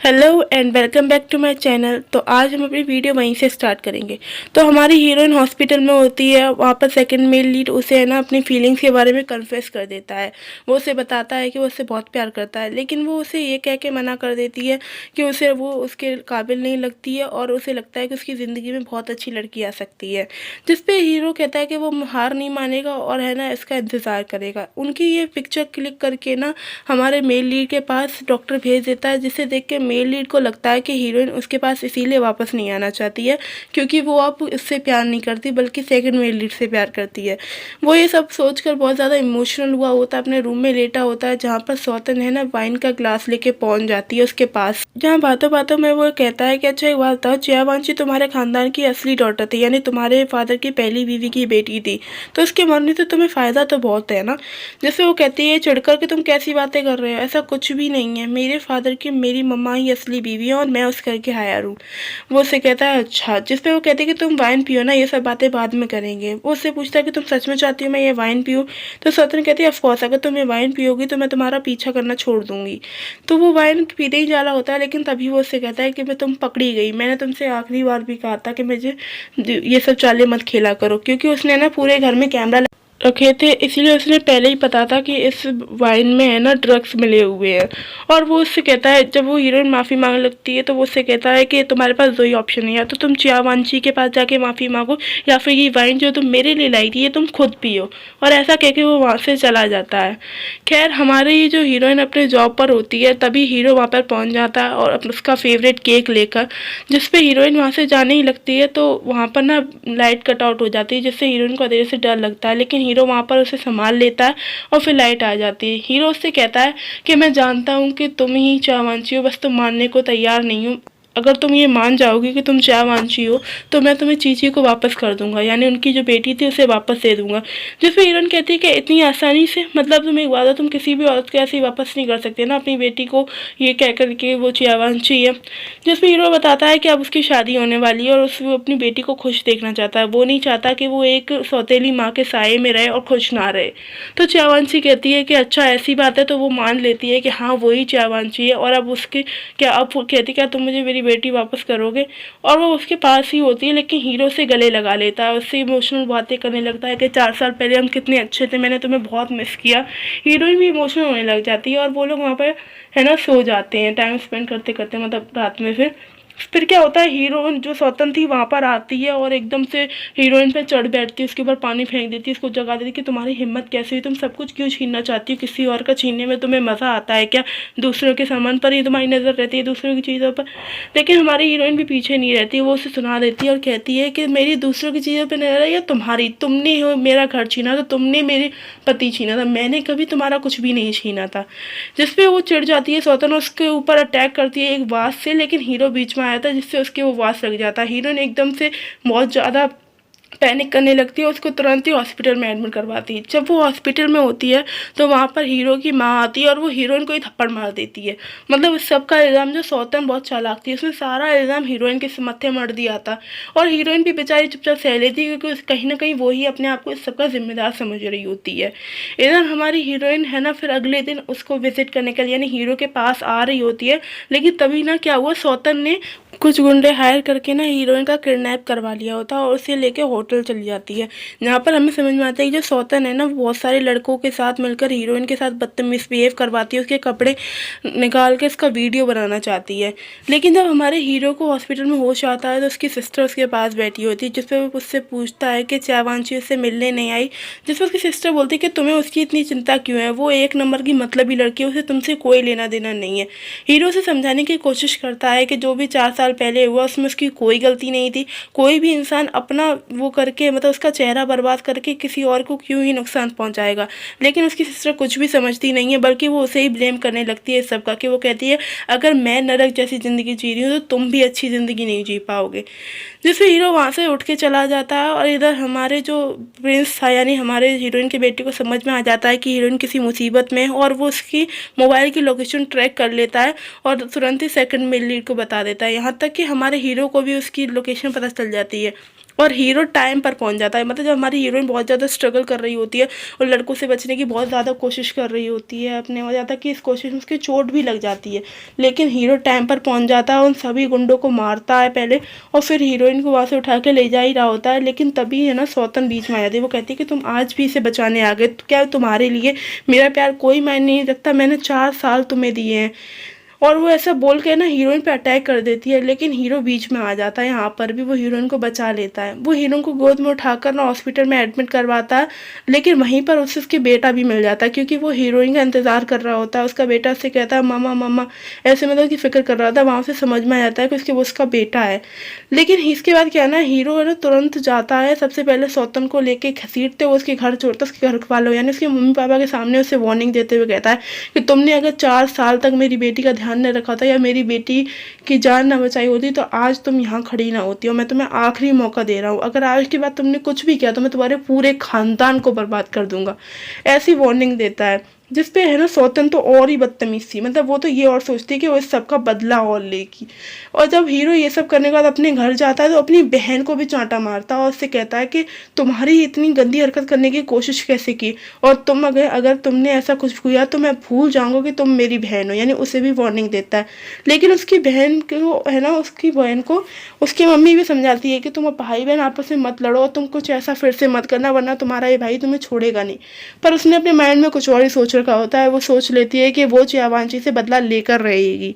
Hello and welcome back to my channel. तो आज हम अपनी वीडियो वहीं से स्टार्ट करेंगे। तो हमारी हीरोइन हॉस्पिटल में होती है, वहाँ पर सेकंड मेल लीड उसे है ना अपनी फीलिंग्स के बारे में कन्फेस कर देता है। वो उसे बताता है कि वो उससे बहुत प्यार करता है, लेकिन वो उसे ये कह के मना कर देती है कि उसे वो उसके काबिल नहीं लगती है और उसे लगता है कि उसकी ज़िंदगी में बहुत अच्छी लड़की आ सकती है। जिस पे हीरो कहता है कि वो हार नहीं मानेगा और है ना इसका इंतज़ार करेगा। उनकी ये पिक्चर क्लिक करके ना हमारे मेल लीड के पास डॉक्टर भेज देता है, जिसे देख के मेल लीड को लगता है कि हीरोइन उसके पास इसीलिए वापस नहीं आना चाहती है क्योंकि वो अब इससे प्यार नहीं करती बल्कि सेकंड मेल लीड से प्यार करती है। वो ये सब सोचकर बहुत ज़्यादा इमोशनल हुआ होता है, अपने रूम में लेटा होता है जहाँ पर सौतन है ना वाइन का ग्लास लेके पहुंच जाती है उसके पास, जहाँ बातों बातों में वो कहता है कि अच्छा एक बात बताओ, जयावांशी तुम्हारे खानदान की असली डॉटर थी, यानी तुम्हारे फादर की पहली बीवी की बेटी थी, तो उसके मरने से तुम्हें फ़ायदा तो बहुत है ना। जैसे वो कहती है चिढ़कर कि तुम कैसी बातें कर रहे हो, ऐसा कुछ भी नहीं है, मेरे फादर की मेरी मम्मा ही असली बीवी है और मैं उस घर के हायर हूँ। वो उससे कहता है अच्छा। जिस पे वो कहती है कि तुम वाइन पियो ना, ये सब बातें बाद में करेंगे। वो उससे पूछता है कि तुम सच में चाहती हो मैं ये वाइन पीऊँ। तो सौतन कहती है ऑफकोर्स, अगर तुम ये वाइन पियोगी तो मैं तुम्हारा पीछा करना छोड़ दूंगी। तो वो वाइन पीते ही जा रहा होता है, लेकिन तभी वो उससे कहता है कि मैं तुम पकड़ी गई, मैंने तुमसे आखिरी बार भी कहा था कि मुझे ये सब चालें मत खेला करो, क्योंकि उसने ना पूरे घर में कैमरा रखे थे, इसीलिए उसने पहले ही पता था कि इस वाइन में है ना ड्रग्स मिले हुए हैं। और वो उससे कहता है, जब वो हीरोइन माफ़ी मांग लगती है तो वो उससे कहता है कि तुम्हारे पास दो ही ऑप्शन है, या तो तुम चियावांशी के पास जाके माफ़ी मांगो या फिर ये वाइन जो तुम मेरे लिए लाई थी ये तुम खुद पियो। और ऐसा कह के वो वहाँ से चला जाता है। खैर हमारी ये जो हीरोइन अपने जॉब पर होती है तभी हीरो वहाँ पर पहुँच जाता है और उसका फेवरेट केक लेकर, जिस पे हीरोइन वहाँ से जाने ही लगती है तो वहाँ पर ना लाइट कट आउट हो जाती है, जिससे हीरोइन को अंधेरे से डर लगता है, लेकिन हीरो वहाँ पर उसे संभाल लेता है और फिर लाइट आ जाती है। हीरो उससे कहता है कि मैं जानता हूँ कि तुम ही चाहवांची हो, बस तुम मानने को तैयार नहीं हो। अगर तुम ये मान जाओगी कि तुम चाहवांची हो तो मैं तुम्हें चीची को वापस कर दूंगा, यानी उनकी जो बेटी थी उसे वापस दे दूंगा। जिसमें हीरोइन कहती है कि इतनी आसानी से, मतलब तुम एक बात, तुम किसी भी औरत को ऐसे वापस नहीं कर सकते ना अपनी बेटी को, ये कह कर के वो चाहवांची है। जिसमें हीरो बताता है कि अब उसकी शादी होने वाली है और वो अपनी बेटी को खुश देखना चाहता है, वो नहीं चाहता कि वो एक सौतेली माँ के साये में रहे और खुश ना रहे। तो चाहवांशी कहती है कि अच्छा ऐसी बात है, तो वो मान लेती है कि हाँ वही चाहवांशी है। और अब उसके क्या, अब वो कहती क्या तुम मुझे मेरी बेटी वापस करोगे, और वो उसके पास ही होती है, लेकिन हीरो से गले लगा लेता है, उससे इमोशनल बातें करने लगता है कि 4 साल पहले हम कितने अच्छे थे, मैंने तुम्हें बहुत मिस किया। हीरोइन भी इमोशनल होने लग जाती है और वो लोग वहाँ पर है ना सो जाते हैं टाइम स्पेंड करते करते, मतलब रात में। फिर क्या होता है, हीरोइन जो सौतन थी वहाँ पर आती है और एकदम से हीरोइन पे चढ़ बैठती है, उसके ऊपर पानी फेंक देती है, उसको जगा देती है कि तुम्हारी हिम्मत कैसे हुई, तुम सब कुछ क्यों छीनना चाहती हो, किसी और का छीनने में तुम्हें मज़ा आता है क्या, दूसरों के सामान पर ही तुम्हारी नज़र रहती है, दूसरों की चीज़ों पर। लेकिन हमारी हीरोइन भी पीछे नहीं रहती, वो उसे सुना देती है और कहती है कि मेरी दूसरों की चीज़ों पर नजर है या तुम्हारी, तुमने मेरा घर छीना था, तुमने मेरे पति छीना था, मैंने कभी तुम्हारा कुछ भी नहीं छीना था। जिसपे वो चिढ़ जाती है सौतन, उसके ऊपर अटैक करती है एक वास से, लेकिन हीरो बीच में आया था जिससे उसके वो वास लग जाता है। हीरो ने एकदम से बहुत ज़्यादा पैनिक करने लगती है, उसको तुरंत ही हॉस्पिटल में एडमिट करवाती है। जब वो हॉस्पिटल में होती है तो वहाँ पर हीरो की माँ आती है और वो हीरोइन को ही थप्पड़ मार देती है। मतलब इस सब का इल्ज़ाम, जो सौतन बहुत चालाक थी, उसने सारा इल्ज़ाम हीरोइन के मत्थे मर दिया था। और हीरोइन भी बेचारी चुपचाप सह लेती है क्योंकि कहीं ना कहीं वो ही अपने आप को इस सब का जिम्मेदार समझ रही होती है। इधर हमारी हीरोइन है ना फिर अगले दिन उसको विजिट करने के लिए यानी हीरो के पास आ रही होती है, लेकिन तभी ना क्या हुआ, सौतन ने कुछ गुंडे हायर करके ना हीरोइन का किडनैप करवा लिया होता है और उसे लेके होटल चली जाती है। यहाँ पर हमें समझ में आता है कि जो सौतन है ना बहुत सारे लड़कों के साथ मिलकर हीरोइन के साथ मिसबिहेव करवाती है, उसके कपड़े निकाल के इसका वीडियो बनाना चाहती है। लेकिन जब हमारे हीरो को हॉस्पिटल में होश आता है तो उसकी सिस्टर उसके पास बैठी होती है, जिस पर वो उससे पूछता है कि चाहवांशी उससे मिलने नहीं आई। जिस पर उसकी सिस्टर बोलती है कि तुम्हें उसकी इतनी चिंता क्यों है, वो एक नंबर की मतलबी लड़की है, उसे तुमसे कोई लेना देना नहीं है। हीरो से समझाने की कोशिश करता है कि जो भी 4 साल पहले हुआ उसमें उसकी कोई गलती नहीं थी, कोई भी इंसान अपना वो करके, मतलब उसका चेहरा बर्बाद करके किसी और को क्यों ही नुकसान पहुंचाएगा। लेकिन उसकी सिस्टर कुछ भी समझती नहीं है, बल्कि वो उसे ही ब्लेम करने लगती है इस सब का, कि वो कहती है अगर मैं नरक जैसी ज़िंदगी जी रही हूँ तो तुम भी अच्छी ज़िंदगी नहीं जी पाओगे। जिससे हीरो वहाँ से उठ के चला जाता है और इधर हमारे जो प्रिंस था यानी हमारे हीरोइन की बेटी को समझ में आ जाता है कि हीरोइन किसी मुसीबत में है और वो उसकी मोबाइल की लोकेशन ट्रैक कर लेता है और तुरंत ही सेकंड मेल लीड को बता देता है। यहाँ तक कि हमारे हीरो को भी उसकी लोकेशन पता चल जाती है और हीरो टाइम पर पहुंच जाता है। मतलब जब हमारी हीरोइन बहुत ज़्यादा स्ट्रगल कर रही होती है और लड़कों से बचने की बहुत ज़्यादा कोशिश कर रही होती है, अपने हो जाता है कि इस कोशिश में उसकी चोट भी लग जाती है, लेकिन हीरो टाइम पर पहुंच जाता है, उन सभी गुंडों को मारता है पहले, और फिर हीरोइन को वहाँ से उठा के ले जा ही रहा होता है। लेकिन तभी है ना सौतन बीच में आ जाती है। वो कहती है कि तुम आज भी इसे बचाने आ गए, तो क्या तुम्हारे लिए मेरा प्यार कोई मायने नहीं रखता? मैंने 4 साल तुम्हें दिए हैं। और वो ऐसा बोल के ना हीरोइन पे अटैक कर देती है, लेकिन हीरो बीच में आ जाता है। यहाँ पर भी वो हीरोइन को बचा लेता है। वो हीरोइन को गोद में उठाकर ना हॉस्पिटल में एडमिट करवाता है, लेकिन वहीं पर उससे उसके बेटा भी मिल जाता है, क्योंकि वो हीरोइन का इंतज़ार कर रहा होता है। उसका बेटा उससे कहता है मामा मामा, ऐसे मतलब उसकी फिक्र कर रहा था। वहाँ से समझ में आ जाता है कि वो उसका बेटा है। लेकिन इसके बाद क्या है ना, हीरो है ना तुरंत जाता है, सबसे पहले सौतन को लेके घसीटते हुए उसके घर छोड़ता है। उसके घर वालों यानी उसके मम्मी पापा के सामने उसे वार्निंग देते हुए कहता है कि तुमने अगर 4 साल तक मेरी बेटी का ध्यान नहीं रखा था या मेरी बेटी की जान ना बचाई होती, तो आज तुम यहाँ खड़ी ना होती। और मैं तुम्हें आखिरी मौका दे रहा हूँ, अगर आज के बाद तुमने कुछ भी किया तो मैं तुम्हारे पूरे खानदान को बर्बाद कर दूंगा। ऐसी वार्निंग देता है, जिस पे है ना सौतन तो और ही बदतमीज थी। मतलब वो तो ये और सोचती है कि वो इस सब का बदला और लेगी। और जब हीरो ये सब करने के बाद अपने घर जाता है तो अपनी बहन को भी चांटा मारता है और उससे कहता है कि तुम्हारी इतनी गंदी हरकत करने की कोशिश कैसे की, और तुम अगर तुमने ऐसा कुछ किया तो मैं भूल जाऊंगा कि तुम मेरी बहन हो। यानी उसे भी वार्निंग देता है। लेकिन उसकी बहन को है ना, उसकी बहन को उसकी मम्मी भी समझाती है कि तुम भाई बहन आपस में मत लड़ो, तुम कुछ ऐसा फिर से मत करना, वरना तुम्हारा ये भाई तुम्हें छोड़ेगा नहीं। पर उसने अपने माइंड में कुछ और ही सोच रखा होता है। वो सोच लेती है कि वो चियावांची से बदला लेकर रहेगी।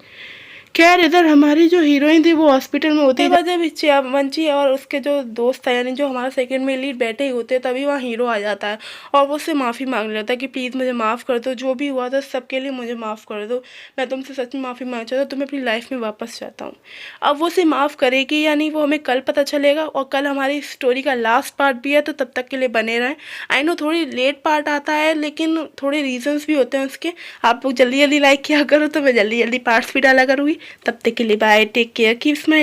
खैर इधर हमारी जो हीरोइन थी वो हॉस्पिटल में होती है। जब चियावंची और उसके जो दोस्त है, यानी जो हमारा सेकंड में लीड बैठे ही होते हैं, तभी वहाँ हीरो आ जाता है और वो उससे माफ़ी मांग लेता है कि प्लीज़ मुझे माफ़ कर दो, जो भी हुआ था सबके लिए मुझे माफ़ कर दो, मैं तुमसे सच में माफ़ी मांग चाहता हूँ, तुम्हें अपनी लाइफ में वापस चाहता हूँ। अब वो उसे माफ़ करेगी या नहीं वो हमें कल पता चलेगा, और कल हमारी स्टोरी का लास्ट पार्ट भी है, तो तब तक के लिए बने रहें। आई नो थोड़ी लेट पार्ट आता है, लेकिन थोड़े रीजंस भी होते हैं उसके। आप लोग जल्दी जल्दी लाइक किया करो तो मैं जल्दी जल्दी पार्ट्स भी डाला करूँगी। तब तक के लिए bye, take care, keep smiling.